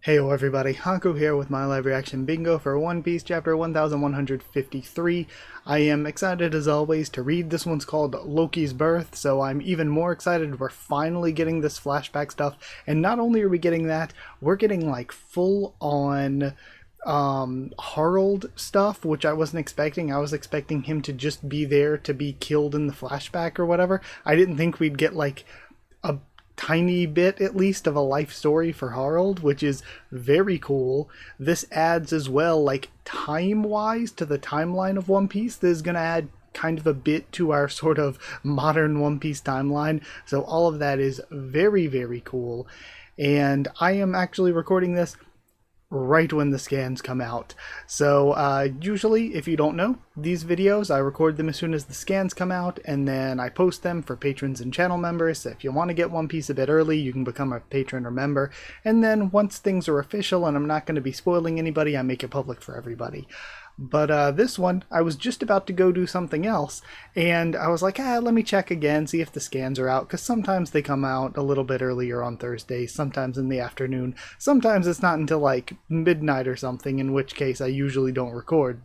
Heyo everybody, Haku here with my live reaction bingo for One Piece chapter 1153. I am excited as always to read. This one's called Loki's Birth, so I'm even more excited we're finally getting this flashback stuff. And not only are we getting that, we're getting like full on Harold stuff, which I wasn't expecting. I was expecting him to just be there to be killed in the flashback or whatever. I didn't think we'd get like a tiny bit at least of a life story for Harold, which is very cool. This adds as well, like time wise, to the timeline of One Piece. This is going to add kind of a bit to our sort of modern One Piece timeline. So all of that is very, very cool. And I am actually recording this right when the scans come out. So usually, if you don't know, these videos, I record them as soon as the scans come out, and then I post them for patrons and channel members. So if you want to get One Piece a bit early, you can become a patron or member. And then once things are official and I'm not going to be spoiling anybody, I make it public for everybody. But this one, I was just about to go do something else, and I was like, let me check again, see if the scans are out, because sometimes they come out a little bit earlier on Thursdays, sometimes in the afternoon, sometimes it's not until like midnight or something, in which case I usually don't record,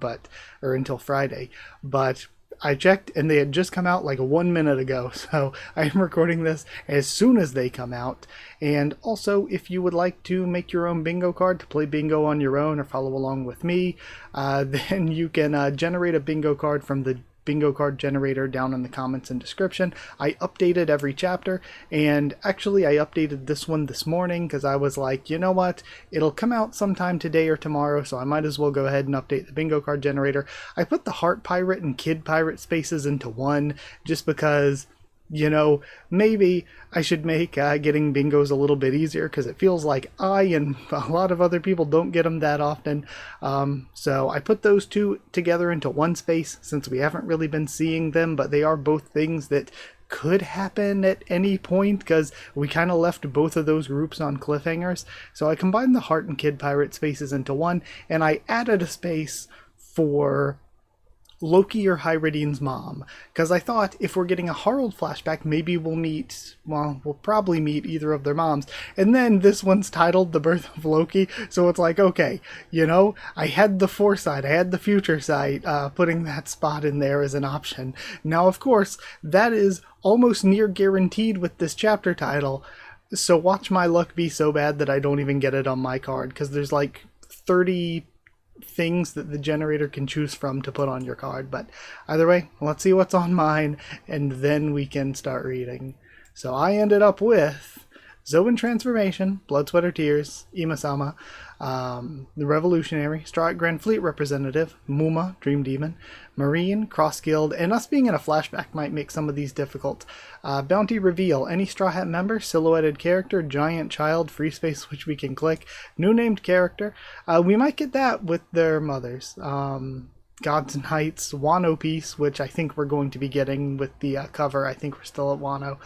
or until Friday. But I checked and they had just come out like 1 minute ago, so I am recording this as soon as they come out. And also, if you would like to make your own bingo card to play bingo on your own or follow along with me, then you can generate a bingo card from the bingo card generator down in the comments and description. I updated every chapter, and actually I updated this one this morning because I was like, you know what, it'll come out sometime today or tomorrow, so I might as well go ahead and update the bingo card generator. I put the Heart Pirate and Kid Pirate spaces into one just because, you know, maybe I should make getting bingos a little bit easier, because it feels like I and a lot of other people don't get them that often. So I put those two together into one space since we haven't really been seeing them, but they are both things that could happen at any point because we kind of left both of those groups on cliffhangers. So I combined the Heart and Kid Pirate spaces into one, and I added a space for Loki or Hyridine's mom, because I thought if we're getting a Harold flashback, maybe we'll probably meet either of their moms. And then this one's titled The Birth of Loki, so it's like, okay, you know, I had the foresight, I had the future sight, putting that spot in there as an option. Now, of course, that is almost near guaranteed with this chapter title, so watch my luck be so bad that I don't even get it on my card, because there's like 30 things that the generator can choose from to put on your card. But either way, let's see what's on mine, and then we can start reading. So I ended up with Zoan Transformation, Blood, Sweat, or Tears, Ima-sama, the Revolutionary, Straw Hat Grand Fleet Representative, Muma, Dream Demon, Marine, Cross Guild, and us being in a flashback might make some of these difficult. Bounty Reveal, any Straw Hat member, silhouetted character, giant child, free space which we can click, new named character. We might get that with their mothers. Gods and Heights, Wano piece, which I think we're going to be getting with the cover. I think we're still at Wano.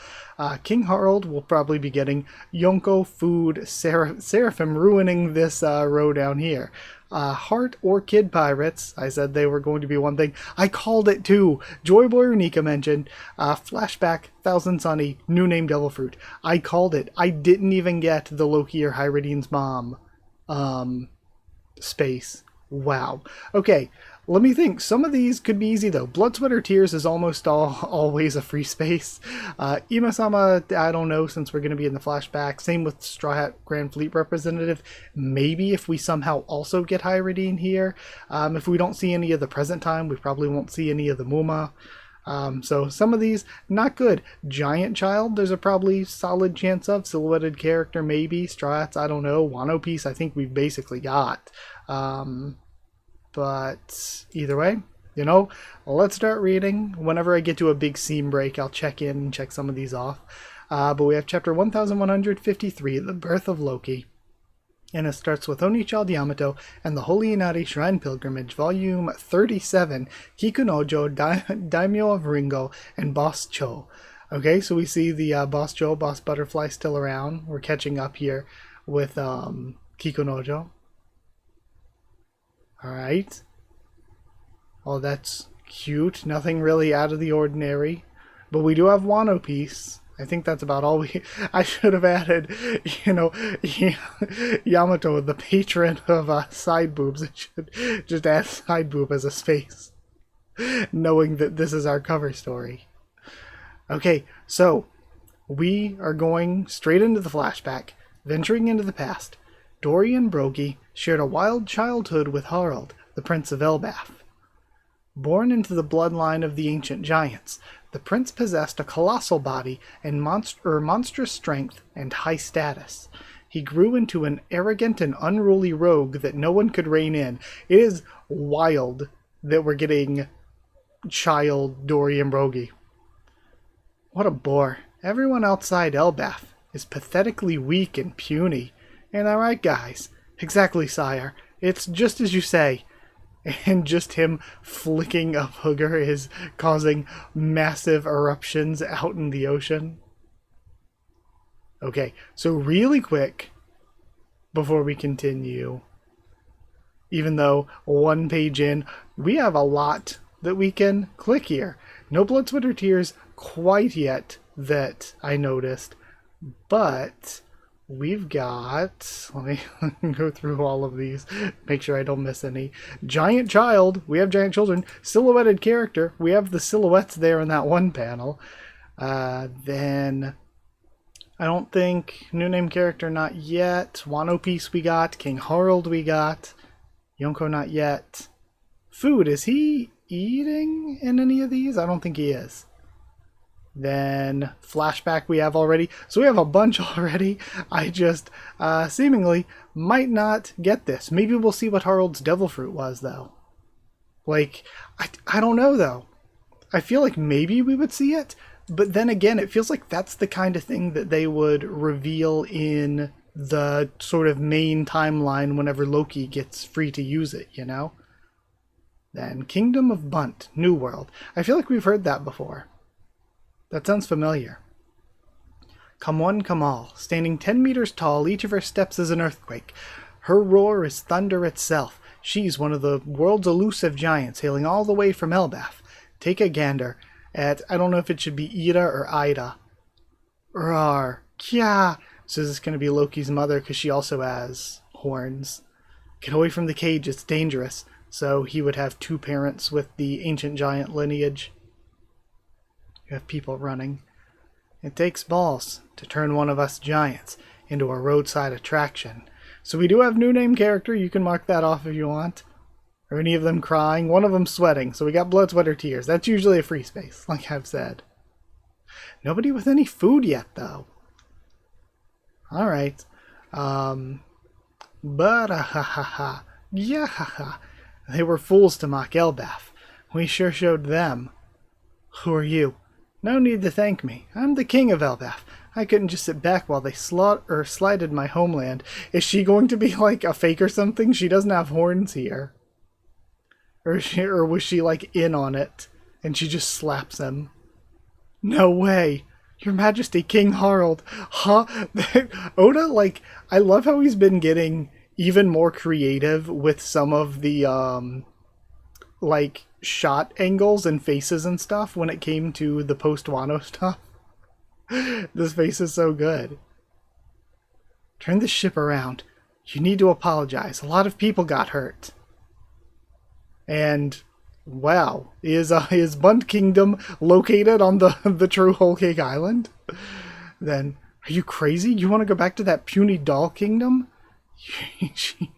King Harold will probably be getting Yonko, Food, Seraphim ruining this row down here. Heart or Kid Pirates, I said they were going to be one thing. I called it too. Joy Boy or Nika mentioned. Flashback, Thousand Sunny, new name Devil Fruit. I called it. I didn't even get the Loki or Hyridine's mom space. Wow. Okay. Let me think. Some of these could be easy though. Blood, Sweat, or Tears is almost always a free space. Ima-sama, I don't know, since we're going to be in the flashback. Same with Straw Hat Grand Fleet Representative. Maybe if we somehow also get Hyridine here. If we don't see any of the present time, we probably won't see any of the Muma. So some of these, not good. Giant Child, there's a probably solid chance of. Silhouetted character, maybe. Straw Hats, I don't know. Wano piece, I think we've basically got. But either way, you know, let's start reading. Whenever I get to a big seam break, I'll check in and check some of these off. But we have chapter 1153, The Birth of Loki. And it starts with Onichild Yamato and the Holy Inari Shrine Pilgrimage, Volume 37, Kikunojo, Daimyo of Ringo, and Boss Cho. Okay, so we see the Boss Cho, Boss Butterfly still around. We're catching up here with Kikunojo. Alright. Oh, that's cute. Nothing really out of the ordinary. But we do have Wano piece. I think that's about all we... I should have added, Yamato, the patron of side boobs. I should just add side boob as a space, knowing that this is our cover story. Okay, so we are going straight into the flashback, venturing into the past. Dorian Broggie shared a wild childhood with Harald, the Prince of Elbaf. Born into the bloodline of the ancient giants, the prince possessed a colossal body and monstrous strength and high status. He grew into an arrogant and unruly rogue that no one could rein in. It is wild that we're getting child Dorian Broggie. What a bore. Everyone outside Elbaf is pathetically weak and puny. Ain't that right, guys? Exactly, sire. It's just as you say. And just him flicking a booger is causing massive eruptions out in the ocean. Okay, so really quick, before we continue, even though one page in, we have a lot that we can click here. No blood, sweat, or tears quite yet that I noticed, but we've got, let me go through all of these, make sure I don't miss any. Giant child, we have giant children. Silhouetted character, we have the silhouettes there in that one panel. Then, I don't think, new name character not yet. Wano Piece we got, King Harald we got. Yonko not yet. Food, is he eating in any of these? I don't think he is. Then flashback we have already. So we have a bunch already. I just seemingly might not get this. Maybe we'll see what Harald's devil fruit was, though. Like, I don't know, though. I feel like maybe we would see it. But then again, it feels like that's the kind of thing that they would reveal in the sort of main timeline whenever Loki gets free to use it, you know? Then Kingdom of Bunt, New World. I feel like we've heard that before. That sounds familiar. Come one, come all. Standing 10 meters tall, each of her steps is an earthquake. Her roar is thunder itself. She's one of the world's elusive giants, hailing all the way from Elbaf. Take a gander at, I don't know if it should be Ida or Ida. Rar. Kya. So this is going to be Loki's mother because she also has horns. Get away from the cage, it's dangerous. So he would have two parents with the ancient giant lineage. You have people running. It takes balls to turn one of us giants into a roadside attraction. So we do have new name character. You can mark that off if you want. Are any of them crying? One of them sweating. So we got blood, sweat, or tears. That's usually a free space, like I've said. Nobody with any food yet, though. Alright. But yeah, they were fools to mock Elbaf. We sure showed them. Who are you? No need to thank me. I'm the king of Elbaf. I couldn't just sit back while they slighted my homeland. Is she going to be like a fake or something? She doesn't have horns here. Or was she like in on it and she just slaps him? No way. Your Majesty, King Harald. Huh? Oda, like, I love how he's been getting even more creative with some of the, like, shot angles and faces and stuff when it came to the post-Wano stuff. This face is so good. Turn the ship around. You need to apologize. A lot of people got hurt. And, wow, is Bunt Kingdom located on the true Whole Cake Island? Then, are you crazy? You want to go back to that puny doll kingdom? Shaking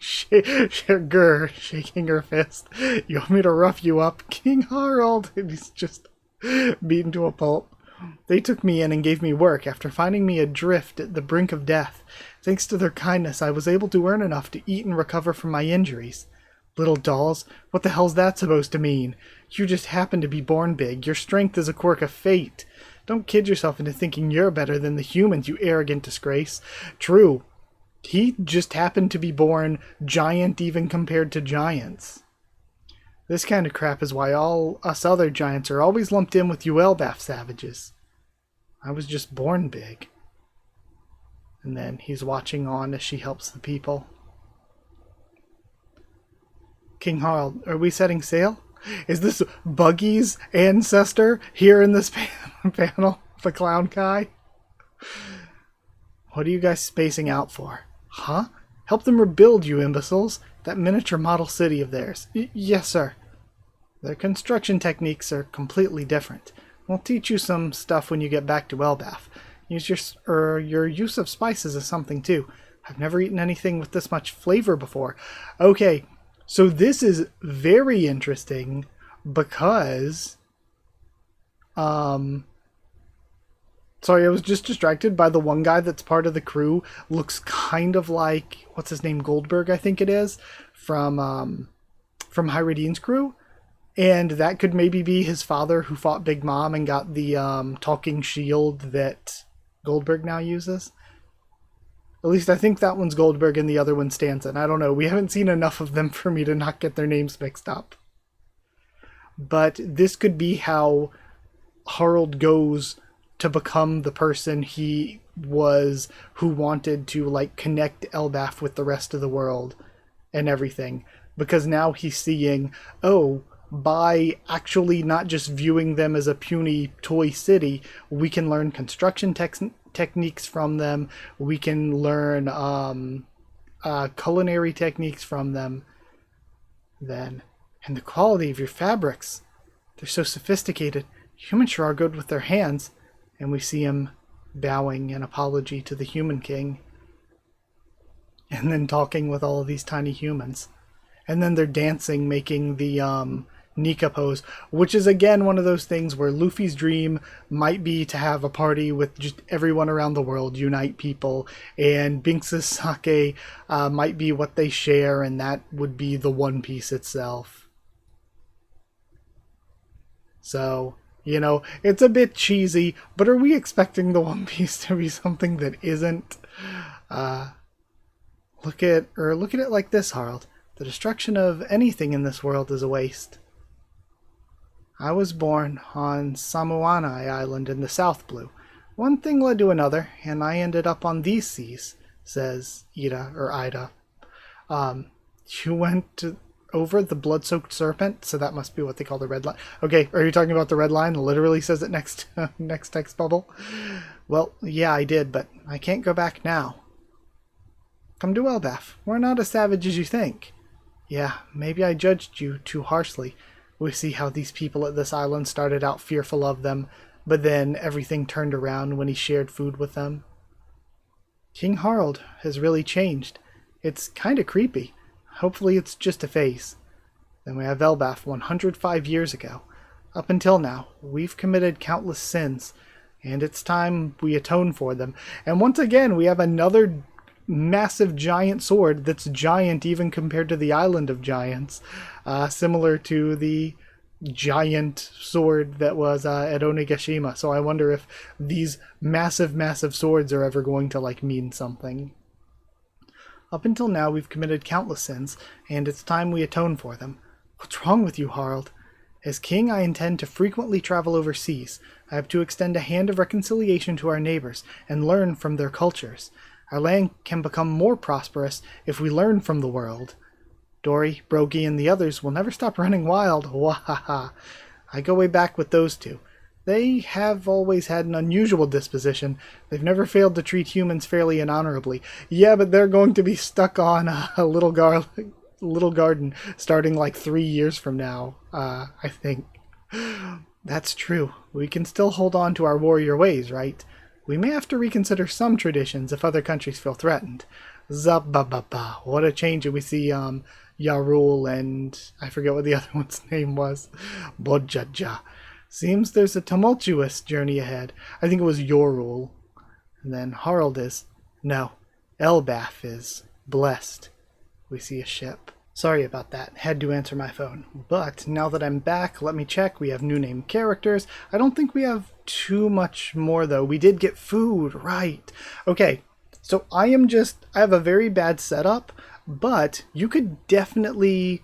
her fist. You want me to rough you up? King Harald! And he's just beaten to a pulp. They took me in and gave me work after finding me adrift at the brink of death. Thanks to their kindness, I was able to earn enough to eat and recover from my injuries. Little dolls, what the hell's that supposed to mean? You just happen to be born big. Your strength is a quirk of fate. Don't kid yourself into thinking you're better than the humans, you arrogant disgrace. True. He just happened to be born giant even compared to giants. This kind of crap is why all us other giants are always lumped in with you Elbaf savages. I was just born big. And then he's watching on as she helps the people. King Harald, are we setting sail? Is this Buggy's ancestor here in this panel? The clown guy? What are you guys spacing out for? Huh? Help them rebuild, you imbeciles. That miniature model city of theirs. Yes, sir. Their construction techniques are completely different. We'll teach you some stuff when you get back to Elbaf. Your use of spices is something too. I've never eaten anything with this much flavor before. Okay, so this is very interesting because sorry, I was just distracted by the one guy that's part of the crew. Looks kind of like, what's his name, Goldberg, I think it is, from Hyrudine's crew. And that could maybe be his father who fought Big Mom and got the talking shield that Goldberg now uses. At least I think that one's Goldberg and the other one's Stanton. I don't know. We haven't seen enough of them for me to not get their names mixed up. But this could be how Harold goes to become the person he was, who wanted to like connect Elbaf with the rest of the world and everything. Because now he's seeing, oh, by actually not just viewing them as a puny toy city, we can learn construction techniques from them. We can learn culinary techniques from them. Then, and the quality of your fabrics. They're so sophisticated. Humans sure are good with their hands. And we see him bowing in apology to the Human King. And then talking with all of these tiny humans. And then they're dancing, making the Nika pose, which is again one of those things where Luffy's dream might be to have a party with just everyone around the world, unite people, and Binks' sake might be what they share, and that would be the One Piece itself. So, you know, it's a bit cheesy, but are we expecting the One Piece to be something that isn't? Look at it like this, Harold. The destruction of anything in this world is a waste. I was born on Samoanai Island in the South Blue. One thing led to another, and I ended up on these seas, says Ida. You went over the blood-soaked serpent, so that must be what they call the red line. Okay, are you talking about the red line? It literally says it next text bubble. Well, yeah, I did, but I can't go back now. Come to Elbaf. We're not as savage as you think. Yeah, maybe I judged you too harshly. We see how these people at this island started out fearful of them, but then everything turned around when he shared food with them. King Harold has really changed. It's kind of creepy. Hopefully it's just a phase. Then we have Elbaf 105 years ago. Up until now, we've committed countless sins, and it's time we atone for them. And once again, we have another massive giant sword that's giant even compared to the Island of Giants, similar to the giant sword that was at Onigashima. So I wonder if these massive swords are ever going to like mean something. Up until now we've committed countless sins, and it's time we atone for them. What's wrong with you, Harold? As king, I intend to frequently travel overseas. I have to extend a hand of reconciliation to our neighbors and learn from their cultures. Our land can become more prosperous if we learn from the world. Dory, Brogy, and the others will never stop running wild. Wahaha. I go way back with those two. They have always had an unusual disposition. They've never failed to treat humans fairly and honorably. Yeah, but they're going to be stuck on a little garden starting like 3 years from now, I think. That's true. We can still hold on to our warrior ways, right? We may have to reconsider some traditions if other countries feel threatened. Zabababa. What a change. We see Yarul and I forget what the other one's name was. Bodjaja. Seems there's a tumultuous journey ahead. I think it was Yorul. And then Harold is. No. Elbaf is blessed. We see a ship. Sorry about that. Had to answer my phone. But now that I'm back, let me check. We have new name characters. I don't think we have too much more, though. We did get food. Right. Okay. So I have a very bad setup, but you could definitely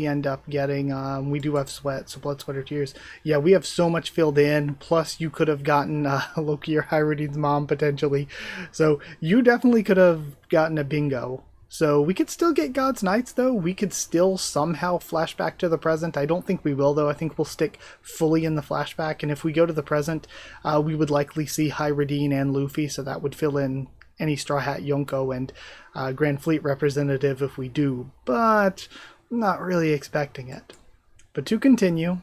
end up getting, we do have sweat, so blood, sweat, or tears. Yeah, we have so much filled in, plus you could have gotten Loki or Hyrudine's mom, potentially. So you definitely could have gotten a bingo So we could still get God's Knights, though. We could still somehow flash back to the present. I don't think we will, though. I think we'll stick fully in the flashback. And if we go to the present, we would likely see Hyradine and Luffy, so that would fill in any Straw Hat Yonko and Grand Fleet representative if we do. But I'm not really expecting it. But to continue,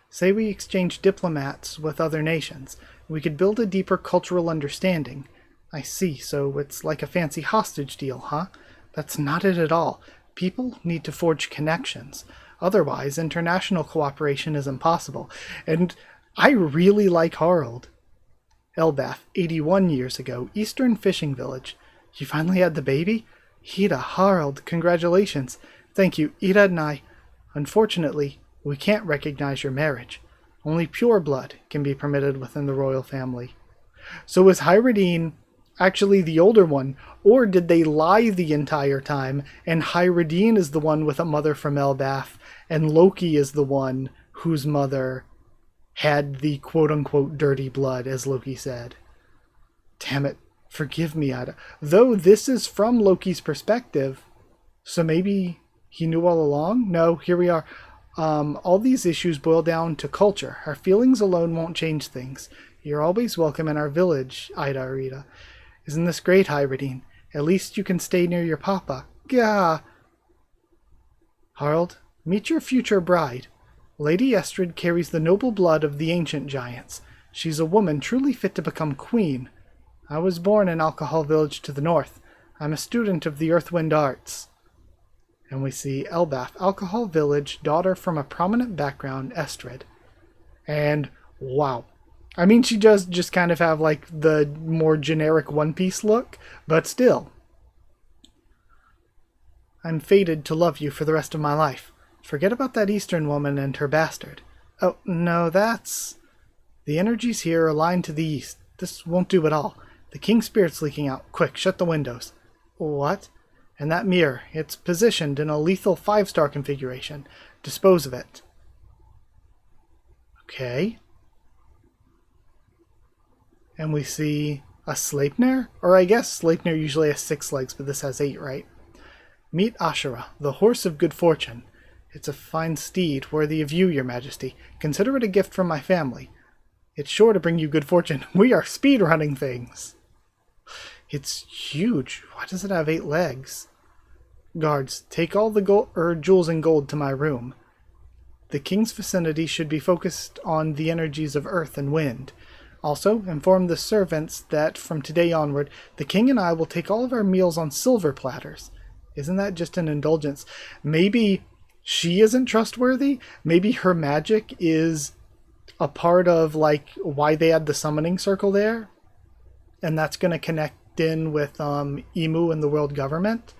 say we exchange diplomats with other nations. We could build a deeper cultural understanding. I see, so it's like a fancy hostage deal, huh? That's not it at all. People need to forge connections. Otherwise, international cooperation is impossible. And I really like Harald. Elbaf, 81 years ago, Eastern Fishing Village. You finally had the baby? Ida, Harald, congratulations. Thank you, Ida and I. Unfortunately, we can't recognize your marriage. Only pure blood can be permitted within the royal family. So is Hyradine actually the older one, or did they lie the entire time, and Hyradine is the one with a mother from Elbaf, and Loki is the one whose mother had the quote-unquote dirty blood, as Loki said? Damn it, forgive me, Ida. Though this is from Loki's perspective, so maybe he knew all along? No, here we are. All these issues boil down to culture. Our feelings alone won't change things. You're always welcome in our village, Ida Arita. Isn't this great, Hyradine? At least you can stay near your papa. Gah! Harald, meet your future bride. Lady Estrid carries the noble blood of the ancient giants. She's a woman truly fit to become queen. I was born in Alcohol Village to the north. I'm a student of the Earthwind Arts. And we see Elbaf, Alcohol Village, daughter from a prominent background, Estrid. And, wow. I mean, she does just kind of have, like, the more generic One Piece look, but still. I'm fated to love you for the rest of my life. Forget about that Eastern woman and her bastard. Oh, no, that's... The energies here are aligned to the east. This won't do at all. The king's spirit's leaking out. Quick, shut the windows. What? And that mirror. It's positioned in a lethal 5-star configuration. Dispose of it. Okay. And we see a Sleipnir? Or I guess Sleipnir usually has 6 legs, but this has 8, right? Meet Ashura, the horse of good fortune. It's a fine steed, worthy of you, your majesty. Consider it a gift from my family. It's sure to bring you good fortune. We are speedrunning things. It's huge. Why does it have 8 legs? Guards, take all the jewels and gold to my room. The king's vicinity should be focused on the energies of earth and wind. Also, inform the servants that from today onward, the king and I will take all of our meals on silver platters. Isn't that just an indulgence? Maybe she isn't trustworthy? Maybe her magic is a part of, like, why they had the summoning circle there? And that's going to connect in with Emu and the world government?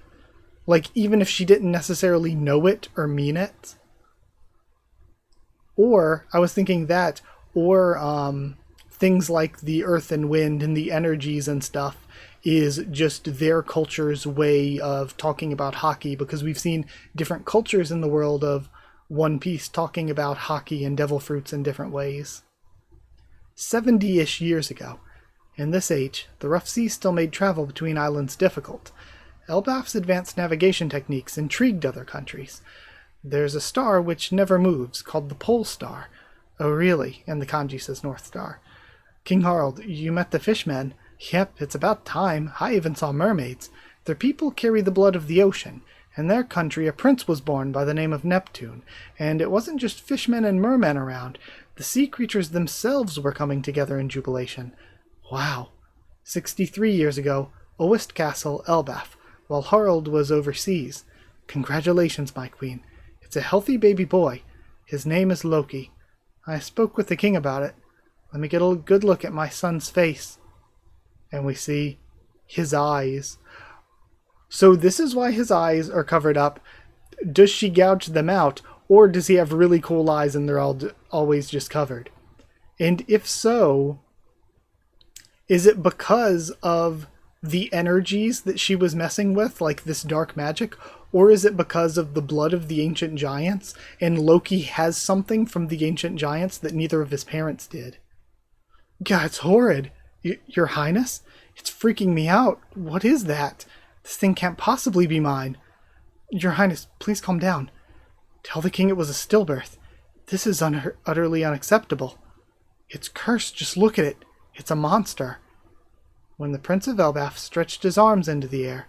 Like, even if she didn't necessarily know it or mean it? Or, I was thinking that, or things like the earth and wind and the energies and stuff is just their culture's way of talking about hockey, because we've seen different cultures in the world of One Piece talking about hockey and devil fruits in different ways. 70-ish years ago. In this age, the rough seas still made travel between islands difficult. Elbaf's advanced navigation techniques intrigued other countries. There's a star which never moves, called the Pole Star. Oh really? And the kanji says North Star. King Harald, you met the fishmen. Yep, it's about time. I even saw mermaids. Their people carry the blood of the ocean. In their country, a prince was born by the name of Neptune. And it wasn't just fishmen and mermen around. The sea creatures themselves were coming together in jubilation. Wow. 63 years ago, Oest Castle, Elbaf, while Harald was overseas. Congratulations, my queen. It's a healthy baby boy. His name is Loki. I spoke with the king about it. Let me get a good look at my son's face. And we see his eyes. So this is why his eyes are covered up. Does she gouge them out? Or does he have really cool eyes and they're always just covered? And if so, is it because of the energies that she was messing with, like this dark magic? Or is it because of the blood of the ancient giants? And Loki has something from the ancient giants that neither of his parents did. God, it's horrid. Your Highness? It's freaking me out. What is that? This thing can't possibly be mine. Your Highness, please calm down. Tell the king it was a stillbirth. This is utterly unacceptable. It's cursed, just look at it. It's a monster. When the Prince of Elbaf stretched his arms into the air,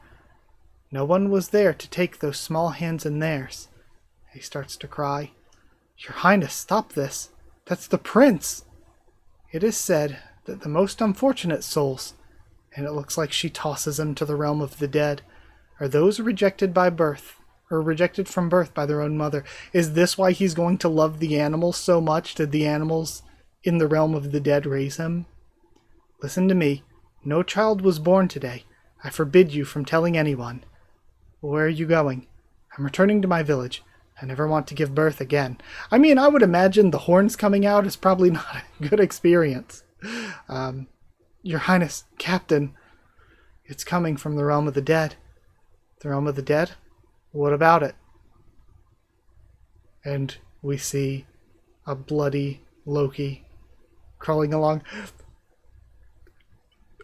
no one was there to take those small hands in theirs. He starts to cry. Your Highness, stop this. That's the prince. It is said that the most unfortunate souls, and it looks like she tosses him to the realm of the dead, are those rejected by birth, or rejected from birth by their own mother. Is this why he's going to love the animals so much? Did the animals in the realm of the dead raise him? Listen to me. No child was born today. I forbid you from telling anyone. Where are you going? I'm returning to my village. I never want to give birth again. I mean, I would imagine the horns coming out is probably not a good experience. Your Highness, Captain, it's coming from the realm of the dead. The realm of the dead? What about it? And we see a bloody Loki crawling along.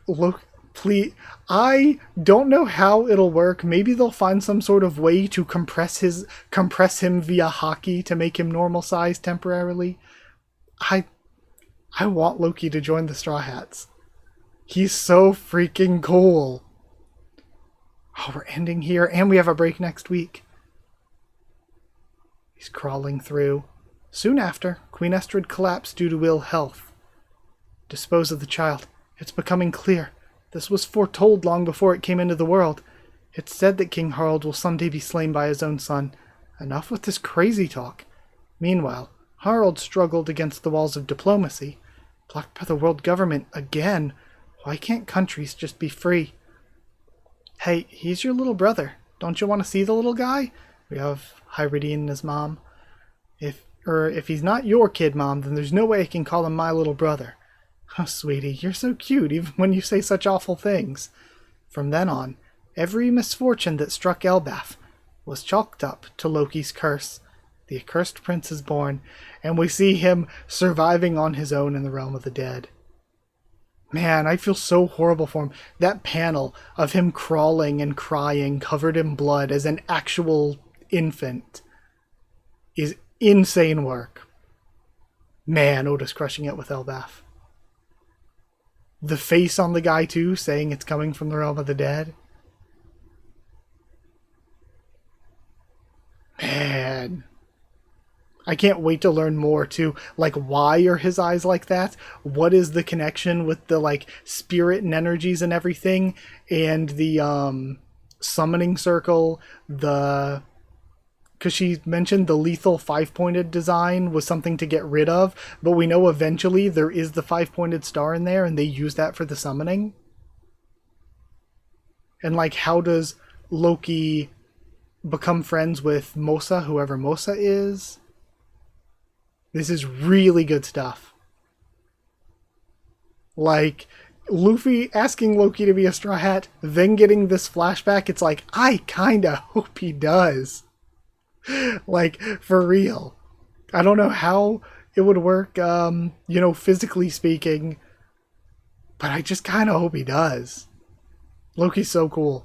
Loki, please, I don't know how it'll work. Maybe they'll find some sort of way to compress him via hockey to make him normal size temporarily. I want Loki to join the Straw Hats. He's so freaking cool. Oh, we're ending here, and we have a break next week. He's crawling through. Soon after, Queen Estrid collapsed due to ill health. Dispose of the child. It's becoming clear. This was foretold long before it came into the world. It's said that King Harald will someday be slain by his own son. Enough with this crazy talk. Meanwhile, Harald struggled against the walls of diplomacy. Blocked by the world government again. Why can't countries just be free? Hey, he's your little brother. Don't you want to see the little guy? We have Hyride and his mom. If he's not your kid, Mom, then there's no way I can call him my little brother. Oh, sweetie, you're so cute, even when you say such awful things. From then on, every misfortune that struck Elbaf was chalked up to Loki's curse. The accursed prince is born, and we see him surviving on his own in the realm of the dead. Man, I feel so horrible for him. That panel of him crawling and crying, covered in blood, as an actual infant, is insane work. Man, Otis crushing it with Elbaf. The face on the guy, too, saying it's coming from the realm of the dead. Man. I can't wait to learn more, too. Like, why are his eyes like that? What is the connection with the, like, spirit and energies and everything? And the, summoning circle, because she mentioned the lethal 5-pointed design was something to get rid of, but we know eventually there is the 5-pointed star in there, and they use that for the summoning. And, like, how does Loki become friends with Mosa, whoever Mosa is? This is really good stuff. Like, Luffy asking Loki to be a Straw Hat, then getting this flashback, it's like, I kinda hope he does. Like, for real. I don't know how it would work, physically speaking, but I just kind of hope he does. Loki's so cool.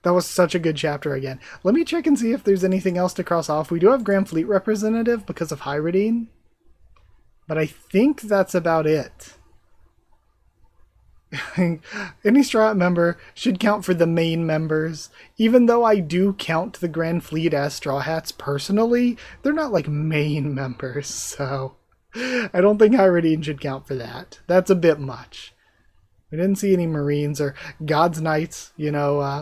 That was such a good chapter again. Let me check and see if there's anything else to cross off. We do have Grand Fleet representative because of Hyride, but I think that's about it. Any Straw Hat member should count for the main members. Even though I do count the Grand Fleet as Straw Hats personally, they're not like main members, so I don't think Hyride should count for that. That's a bit much. We didn't see any Marines or God's Knights,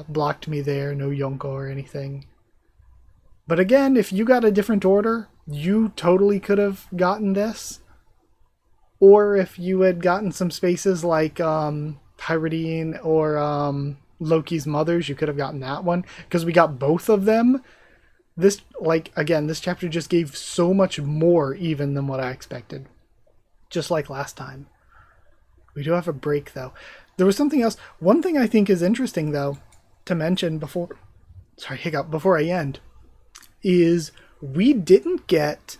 blocked me there. No Yonko or anything. But again, if you got a different order, you totally could have gotten this. Or if you had gotten some spaces like Hyride or Loki's mothers, you could have gotten that one. Because we got both of them. This chapter just gave so much more even than what I expected. Just like last time. We do have a break, though. There was something else. One thing I think is interesting, though, to mention before I end, is we didn't get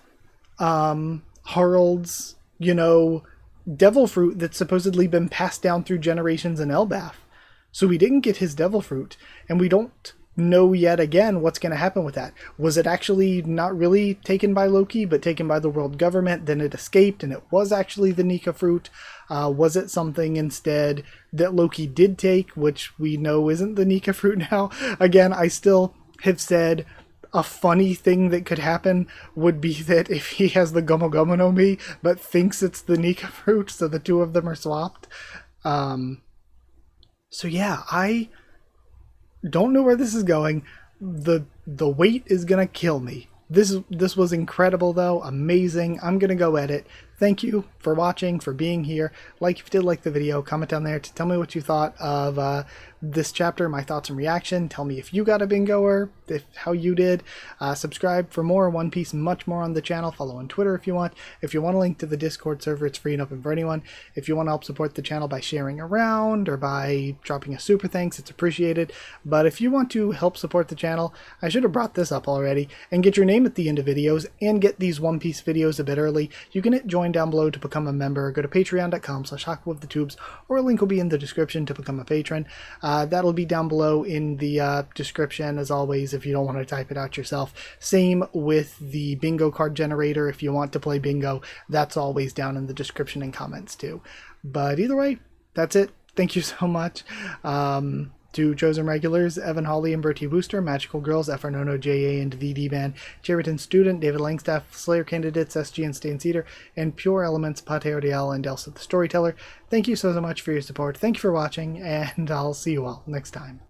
Harald's, devil fruit that's supposedly been passed down through generations in Elbaf. So we didn't get his devil fruit, and we don't know yet again what's going to happen with that. Was it actually not really taken by Loki, but taken by the world government? Then it escaped, and it was actually the Nika fruit. Was it something instead that Loki did take, which we know isn't the Nika fruit now? Again, I still have said a funny thing that could happen would be that if he has the Gomu Gomu no Mi, but thinks it's the Nika fruit, so the two of them are swapped. So yeah, I don't know where this is going. The wait is gonna kill me. This was incredible though, amazing. I'm gonna go edit. Thank you for watching, for being here. Like if you did like the video, comment down there to tell me what you thought of this chapter, my thoughts and reaction. Tell me if you got a bingoer, how you did. Subscribe for more One Piece, much more on the channel. Follow on Twitter if you want. If you want a link to the Discord server, it's free and open for anyone. If you want to help support the channel by sharing around or by dropping a super thanks, it's appreciated. But if you want to help support the channel, I should have brought this up already, and get your name at the end of videos and get these One Piece videos a bit early, you can hit join down below to become a member. Go to patreon.com/HakuofTheTubes, or a link will be in the description to become a patron. That'll be down below in the description as always if you don't want to type it out yourself. Same with the bingo card generator. If you want to play bingo, that's always down in the description and comments too. But either way, that's it. Thank you so much. To Chosen Regulars, Evan Hawley and Bertie Wooster, Magical Girls, FRNono, JA and the D-Man, Cheriton Student, David Langstaff, Slayer Candidates, SG and Stan Cedar, and Pure Elements, Pate Odiel, and Elsa the Storyteller. Thank you so much for your support. Thank you for watching, and I'll see you all next time.